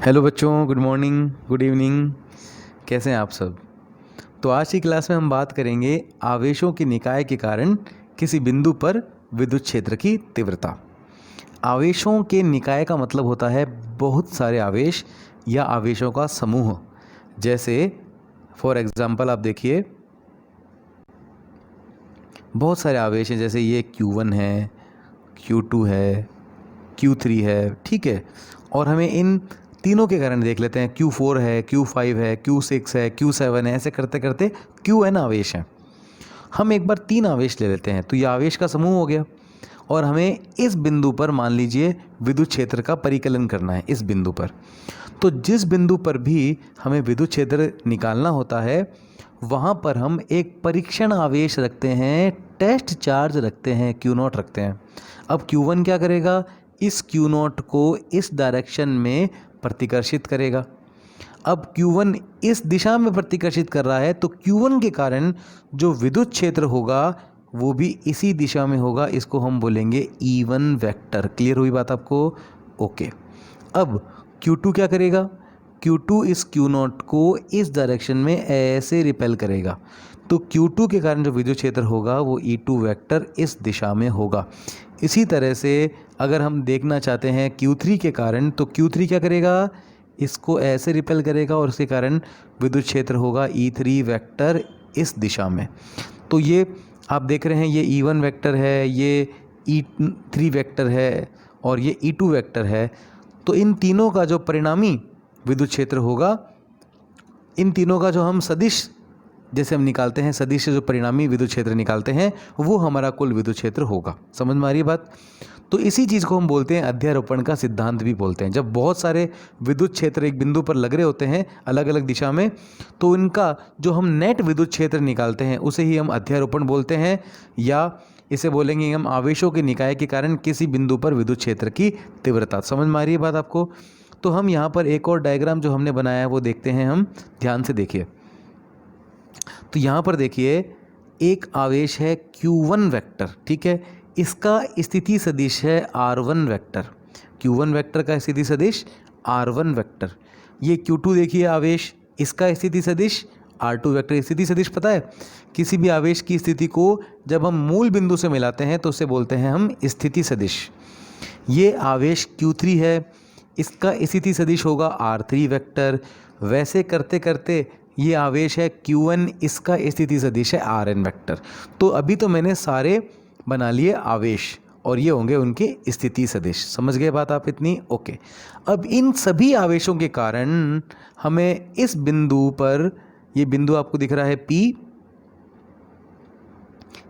Hello बच्चों, good morning, good evening. कैसे हैं आप सब? तो आज की क्लास में हम बात करेंगे आवेशों के निकाय के कारण किसी बिंदु पर विद्युत क्षेत्र की तीव्रता। आवेशों के निकाय का मतलब होता है बहुत सारे आवेश या आवेशों का समूह। जैसे फॉर एग्जांपल आप देखिए, बहुत सारे आवेश हैं, जैसे ये Q1 है, Q2 है, Q3 है, ठीक है। और हमें इन तीनों के कारण देख लेते हैं, Q4 है, Q5 है, Q6 है, Q7 है, ऐसे करते करते Qn आवेश हैं। हम एक बार 3 आवेश ले लेते हैं तो ये आवेश का समूह हो गया। और हमें इस बिंदु पर मान लीजिए विद्युत क्षेत्र का परिकलन करना है इस बिंदु पर। तो जिस बिंदु पर भी हमें विद्युत क्षेत्र निकालना होता है, वहाँ पर हम एक परीक्षण आवेश रखते हैं, टेस्ट चार्ज रखते हैं, Q0 रखते हैं। अब Q1 क्या करेगा? इस Q0 को इस डायरेक्शन में प्रतिकर्षित करेगा। अब Q1 इस दिशा में प्रतिकर्षित कर रहा है, तो Q1 के कारण जो विद्युत क्षेत्र होगा वो भी इसी दिशा में होगा। इसको हम बोलेंगे E1 वेक्टर। क्लियर हुई बात आपको? ओके। अब Q2 क्या करेगा? Q2 इस Q0 को इस डायरेक्शन में ऐसे रिपेल करेगा। तो Q2 के कारण जो विद्युत क्षेत्र होगा वो E2 वेक्टर इस दिशा में होगा। इसी तरह से अगर हम देखना चाहते हैं Q3 के कारण, तो Q3 क्या करेगा? इसको ऐसे रिपेल करेगा और उसके कारण विद्युत क्षेत्र होगा E3 वेक्टर इस दिशा में। तो ये आप देख रहे हैं, ये E1 वेक्टर है, ये E3 वेक्टर है और ये E2 वेक्टर है। तो इन तीनों का जो परिणामी विद्युत क्षेत्र होगा, इन तीनों का जो हम सदिश जैसे हम निकालते हैं, सदिश से जो परिणामी विद्युत क्षेत्र निकालते हैं वो हमारा कुल विद्युत क्षेत्र होगा। समझ में आ रही है बात? तो इसी चीज़ को हम बोलते हैं अध्यारोपण का सिद्धांत भी बोलते हैं। जब बहुत सारे विद्युत क्षेत्र एक बिंदु पर लग रहे होते हैं अलग अलग दिशा में, तो इनका जो हम नेट विद्युत क्षेत्र निकालते हैं उसे ही हम अध्यारोपण बोलते हैं, या इसे बोलेंगे हम आवेशों के निकाय के कारण किसी बिंदु पर विद्युत क्षेत्र की तीव्रता। समझ में आ रही है बात आपको? तो हम यहाँ पर एक और डायग्राम जो हमने बनाया है वो देखते हैं, हम ध्यान से देखिए। तो यहाँ पर देखिए, एक आवेश है Q1 वेक्टर, ठीक है। इसका स्थिति सदिश है R1 वेक्टर। Q1 वेक्टर का स्थिति सदिश R1 वेक्टर। ये Q2 देखिए आवेश, इसका स्थिति सदिश R2 वेक्टर। स्थिति सदिश पता है, किसी भी आवेश की स्थिति को जब हम मूल बिंदु से मिलाते हैं तो उसे बोलते हैं हम स्थिति सदिश। ये आवेश Q3 है, इसका स्थिति सदिश होगा R3 वेक्टर। वैसे करते करते ये आवेश है Q1, इसका स्थिति सदिश है Rn वेक्टर। तो अभी तो मैंने सारे बना लिए आवेश और ये होंगे उनके स्थिति सदिश। समझ गए बात आप इतनी? ओके। अब इन सभी आवेशों के कारण हमें इस बिंदु पर, ये बिंदु आपको दिख रहा है P,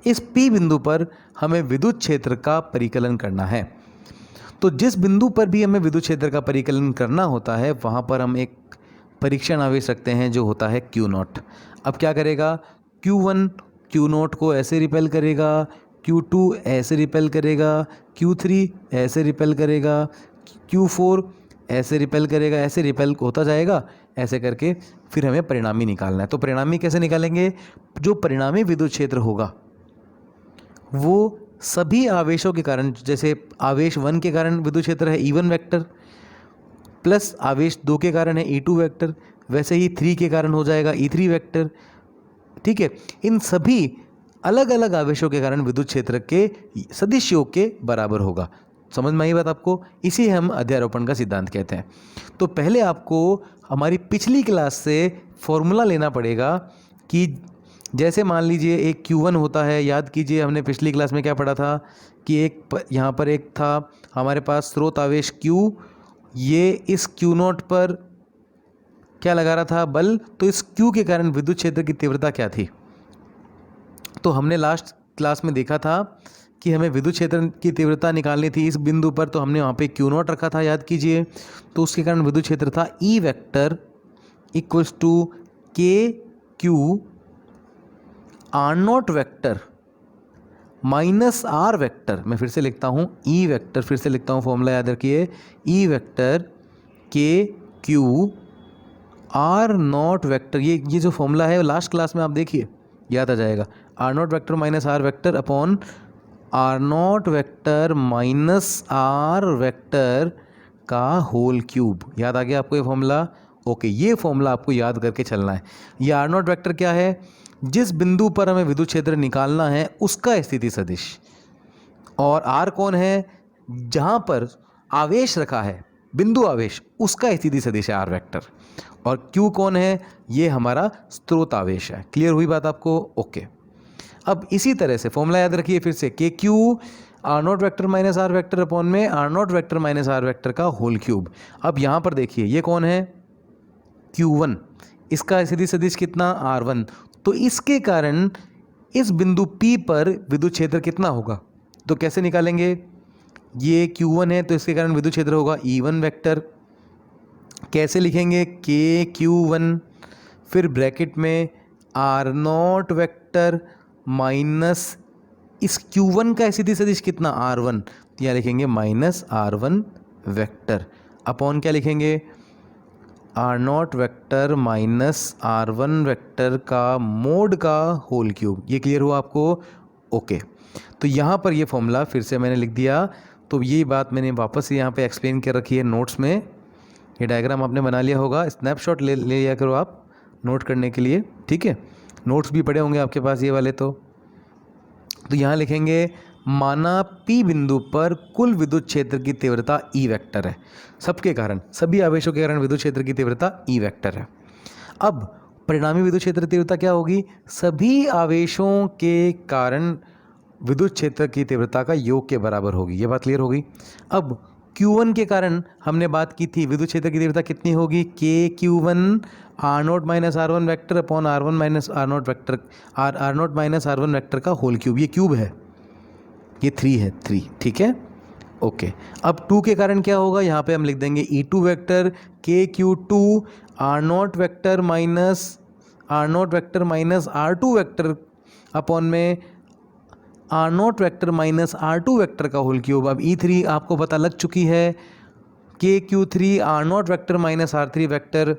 इस P बिंदु पर हमें विद्युत क्षेत्र का परिकलन करना है। तो जिस बिंदु पर भी हमें विद्युत क्षेत्र का परिकलन करना होता है वहाँ पर हम एक परीक्षण आवेश रखते हैं जो होता है Q0। अब क्या करेगा? Q1 Q0 को ऐसे रिपेल करेगा, Q2 ऐसे रिपेल करेगा, Q3 ऐसे रिपेल करेगा, Q4 ऐसे रिपेल करेगा, ऐसे रिपेल होता जाएगा। ऐसे करके फिर हमें परिणामी निकालना है। तो परिणामी कैसे निकालेंगे? जो परिणामी विद्युत क्षेत्र होगा वो सभी आवेशों के कारण, जैसे आवेश 1 के कारण विद्युत क्षेत्र है E1 वेक्टर, प्लस आवेश 2 के कारण है E2 वेक्टर, वैसे ही 3 के कारण हो जाएगा E3 वेक्टर, ठीक है। इन सभी अलग अलग आवेशों के कारण विद्युत क्षेत्र के सदिश योग के बराबर होगा। समझ में आई बात आपको? इसी हम अध्यारोपण का सिद्धांत कहते हैं। तो पहले आपको हमारी पिछली क्लास से फॉर्मूला लेना पड़ेगा कि जैसे मान लीजिए एक Q1 होता है। याद कीजिए हमने पिछली क्लास में क्या पढ़ा था कि यहाँ पर एक था हमारे पास स्रोत आवेश Q, ये इस Q0 पर क्या लगा रहा था? बल। तो इस Q के कारण विद्युत क्षेत्र की तीव्रता क्या थी? तो हमने लास्ट क्लास में देखा था कि हमें विद्युत क्षेत्र की तीव्रता निकालनी थी इस बिंदु पर, तो हमने वहाँ पे Q0 रखा था, याद कीजिए। तो उसके कारण विद्युत क्षेत्र था E vector equals to KQ R0 vector minus R vector. मैं फिर से लिखता हूँ E वेक्टर, फिर से लिखता हूँ, फॉर्मूला याद रखिए। E vector KQ R0 vector, ये जो फॉर्मूला है लास्ट क्लास में आप देखिए, याद आ जाएगा। R0 vector minus R vector upon R0 vector minus R vector का होल क्यूब। याद आ गया आपको ये फॉर्मूला? ओके, ये फॉर्मूला आपको याद करके चलना है। ये आर नॉट वेक्टर क्या है? जिस बिंदु पर हमें विद्युत क्षेत्र निकालना है उसका स्थिति सदिश, और आर कौन है? जहाँ पर आवेश रखा है, बिंदु आवेश, उसका स्थिति सदिश है आर वेक्टर। और क्यू कौन है? ये हमारा स्रोत आवेश है। क्लियर हुई बात आपको? ओके। अब इसी तरह से फॉर्मूला याद रखिए फिर से, K Q R naught vector minus R vector upon में R naught vector minus R vector का होल क्यूब। अब यहाँ पर देखिए ये कौन है? Q1, इसका स्थिति सदिश कितना? R1। तो इसके कारण इस बिंदु P पर विद्युत क्षेत्र कितना होगा? तो कैसे निकालेंगे? ये Q1 है तो इसके कारण विद्युत क्षेत्र होगा E1 वेक्टर। कैसे लिखेंगे? KQ1, फिर ब्रैकेट में R0 वेक्टर माइनस इस Q1 का स्थिति सदिश कितना? R1, तो यहाँ लिखेंगे माइनस R1 वेक्टर अपॉन क्या लिखेंगे? R0 vector minus R1 vector का मोड का होल क्यूब। ये क्लियर हुआ आपको? ओके। तो यहाँ पर ये फॉर्मूला फिर से मैंने लिख दिया। तो ये बात मैंने वापस से यहाँ पे एक्सप्लेन कर रखी है नोट्स में। ये डायग्राम आपने बना लिया होगा, स्नैपशॉट ले लिया करो आप नोट करने के लिए, ठीक है? नोट्स भी पड़े होंगे आपके पास ये वाले। तो यहाँ लिखेंगे माना P बिंदु पर कुल विद्युत क्षेत्र की तीव्रता E वेक्टर है। सबके कारण, सभी आवेशों के कारण विद्युत क्षेत्र की तीव्रता E वेक्टर है। अब परिणामी विद्युत क्षेत्र तीव्रता क्या होगी? सभी आवेशों के कारण विद्युत क्षेत्र की तीव्रता का योग के बराबर होगी। ये बात क्लियर होगी? अब Q1 के कारण हमने बात की थी विद्युत क्षेत्र की तीव्रता कितनी होगी? KQ1 R0 minus R1 vector upon R1 minus R0 vector, R0 minus R1 vector का होल क्यूब। ये क्यूब है, ये 3 है, 3, ठीक है? ओके। अब 2 के कारण क्या होगा? यहाँ पे हम लिख देंगे E2 vector KQ2 R0 vector minus R2 vector upon में R0 vector minus R2 vector का होल क्यूब। अब E3 आपको पता लग चुकी है, KQ3 R0 vector minus R3 vector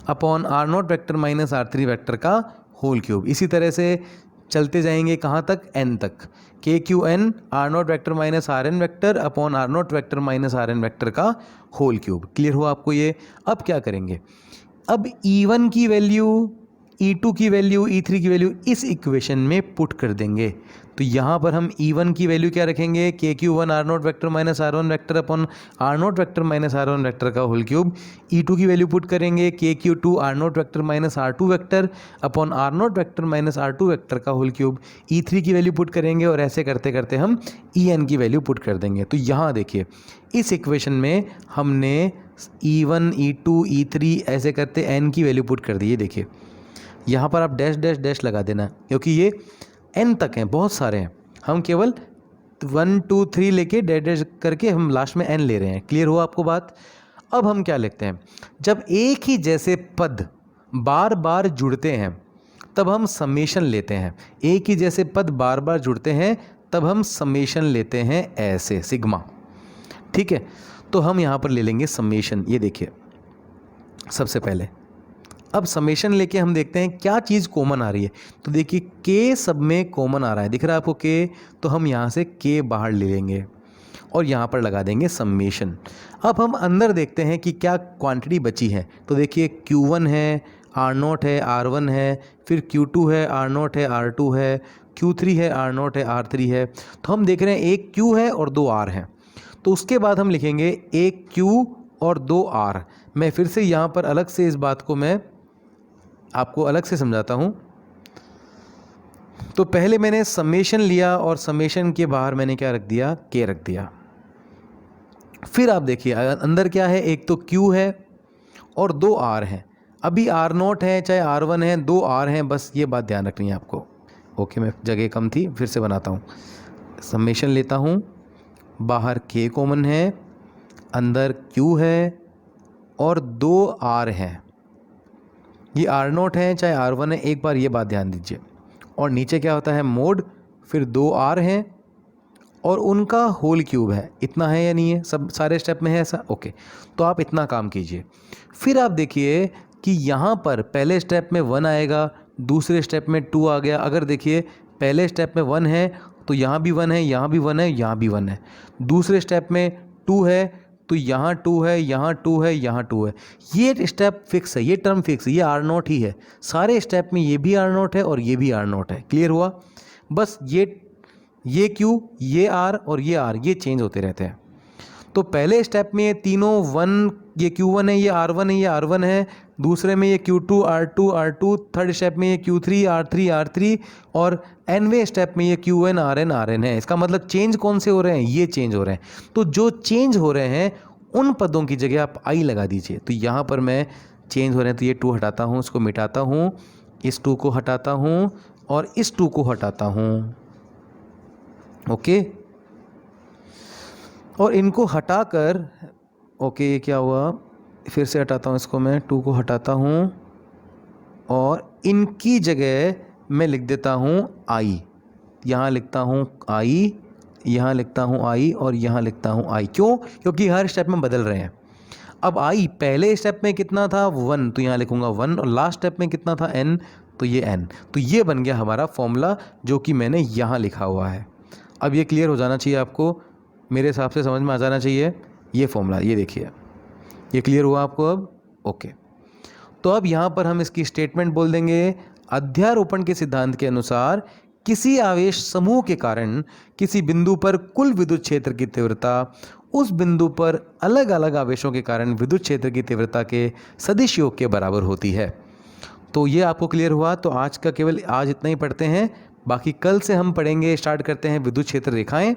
upon R0 vector minus R3 vector का होल क्यूब। इसी तरह से चलते जाएंगे कहाँ तक? N तक। KQN R0 vector minus RN vector upon R0 vector minus RN vector का होल क्यूब। क्लियर हुआ आपको ये? अब क्या करेंगे? अब E1 की वैल्यू, E2 की वैल्यू, E3 की वैल्यू इस इक्वेशन में पुट कर देंगे। तो यहाँ पर हम E1 की वैल्यू क्या रखेंगे? KQ1 R0 vector minus R1 vector upon R0 vector minus R1 vector का होल क्यूब। E2 की वैल्यू पुट करेंगे KQ2 R0 vector minus R2 vector upon R0 vector minus R2 vector का whole cube. E3 की value put करेंगे और ऐसे करते करते हम EN की वैल्यू पुट कर देंगे। तो यहाँ देखिए इस इक्वेशन में हमने E1, E2, E3 ऐसे करते N की वैल्यू पुट कर दी। ये देखिए यहाँ पर आप डैश डैश डैश लगा देना, क्योंकि ये N तक हैं, बहुत सारे हैं। हम केवल 1 2 3 लेके डैश डैश करके हम लास्ट में N ले रहे हैं। क्लियर हुआ आपको बात? अब हम क्या लिखते हैं? जब एक ही जैसे पद बार बार जुड़ते हैं तब हम समेशन लेते हैं। एक ही जैसे पद बार बार जुड़ते हैं तब हम समेशन लेते हैं, ऐसे सिग्मा, ठीक है? तो हम यहाँ पर ले लेंगे समेशन। ये देखिए सबसे पहले अब समेशन लेके हम देखते हैं क्या चीज़ कॉमन आ रही है। तो देखिए के सब में कॉमन आ रहा है, दिख रहा है आपको के? तो हम यहाँ से के बाहर ले लेंगे और यहाँ पर लगा देंगे समेशन। अब हम अंदर देखते हैं कि क्या क्वांटिटी बची है। तो देखिए Q1 है, R0 है, R1 है, फिर Q2 है, R0 है, R2 है, Q3 है, R0 है, R3 है। तो हम देख रहे हैं एक Q है और 2 R हैं। तो उसके बाद हम लिखेंगे एक Q और 2 R। मैं फिर से यहाँ पर अलग से इस बात को मैं आपको अलग से समझाता हूँ। तो पहले मैंने समेशन लिया और समेशन के बाहर मैंने क्या रख दिया? के रख दिया। फिर आप देखिए अंदर क्या है? एक तो Q है और 2 R हैं। अभी R0 है चाहे R1 है, 2 R हैं, बस ये बात ध्यान रखनी है आपको। ओके, मैं जगह कम थी, फिर से बनाता हूँ। समेशन लेता हूँ, बाहर K कॉमन है, अंदर Q है और 2 R हैं। ये R0 है चाहे R1 है, एक बार ये बात ध्यान दीजिए। और नीचे क्या होता है? मोड, फिर 2 R हैं और उनका होल क्यूब है। इतना है या नहीं है? सब सारे स्टेप में है ऐसा? ओके, तो आप इतना काम कीजिए। फिर आप देखिए कि यहाँ पर पहले स्टेप में 1 आएगा, दूसरे स्टेप में 2 आ गया। अगर देखिए पहले स्टेप में 1 है तो यहाँ भी 1 है, यहाँ भी 1 है, यहाँ भी 1 है। दूसरे स्टेप में 2 है तो यहाँ 2 है, यहाँ 2 है, यहाँ 2 है। ये स्टेप फिक्स है, ये टर्म फिक्स है, ये आर नॉट ही है। सारे स्टेप में ये भी आर नॉट है और ये भी आर नॉट है। क्लियर हुआ? बस ये क्यू, ये आर और ये आर, ये चेंज होते रहते हैं। तो पहले स्टेप में ये तीनों 1, ये Q1 है, ये R1 है, ये R1 है। दूसरे में ये Q2 R2 R2, third step में ये Q3 R3 R3 और nवें स्टेप में ये Qn Rn Rn है। इसका मतलब चेंज कौन से हो रहे हैं? ये चेंज हो रहे हैं। तो जो चेंज हो रहे हैं उन पदों की जगह आप आई लगा दीजिए। तो यहाँ पर मैं चेंज हो रहे हैं तो ये 2 हटाता हूँ, इसको मिटाता हूँ, इस 2 को हटाता हूँ और इस 2 को हटाता हूँ। ओके, और इनको हटाकर, ओके ये क्या हुआ, फिर से हटाता हूँ इसको, मैं 2 को हटाता हूँ और इनकी जगह मैं लिख देता हूँ आई। यहाँ लिखता हूँ आई, यहाँ लिखता हूँ आई और यहाँ लिखता हूँ आई। क्यों? क्योंकि हर स्टेप में बदल रहे हैं। अब आई पहले स्टेप में कितना था 1, तो यहाँ लिखूँगा 1 और लास्ट स्टेप में कितना था n, तो ये n। तो ये बन गया हमारा फॉर्मूला जो कि मैंने यहाँ लिखा हुआ है। अब ये क्लियर हो जाना चाहिए आपको, मेरे हिसाब से समझ में आ जाना चाहिए ये फॉर्मूला। ये देखिए, ये क्लियर हुआ आपको अब? ओके, तो अब यहाँ पर हम इसकी स्टेटमेंट बोल देंगे। अध्यारोपण के सिद्धांत के अनुसार किसी आवेश समूह के कारण किसी बिंदु पर कुल विद्युत क्षेत्र की तीव्रता उस बिंदु पर अलग अलग आवेशों के कारण विद्युत क्षेत्र की तीव्रता के सदिश योग के बराबर होती है। तो ये आपको क्लियर हुआ। तो आज का केवल आज इतना ही पढ़ते हैं, बाकी कल से हम पढ़ेंगे, स्टार्ट करते हैं विद्युत क्षेत्र रेखाएं।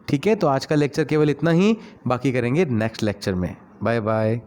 ठीक है, तो आज का लेक्चर केवल इतना ही, बाकी करेंगे नेक्स्ट लेक्चर में। Bye bye.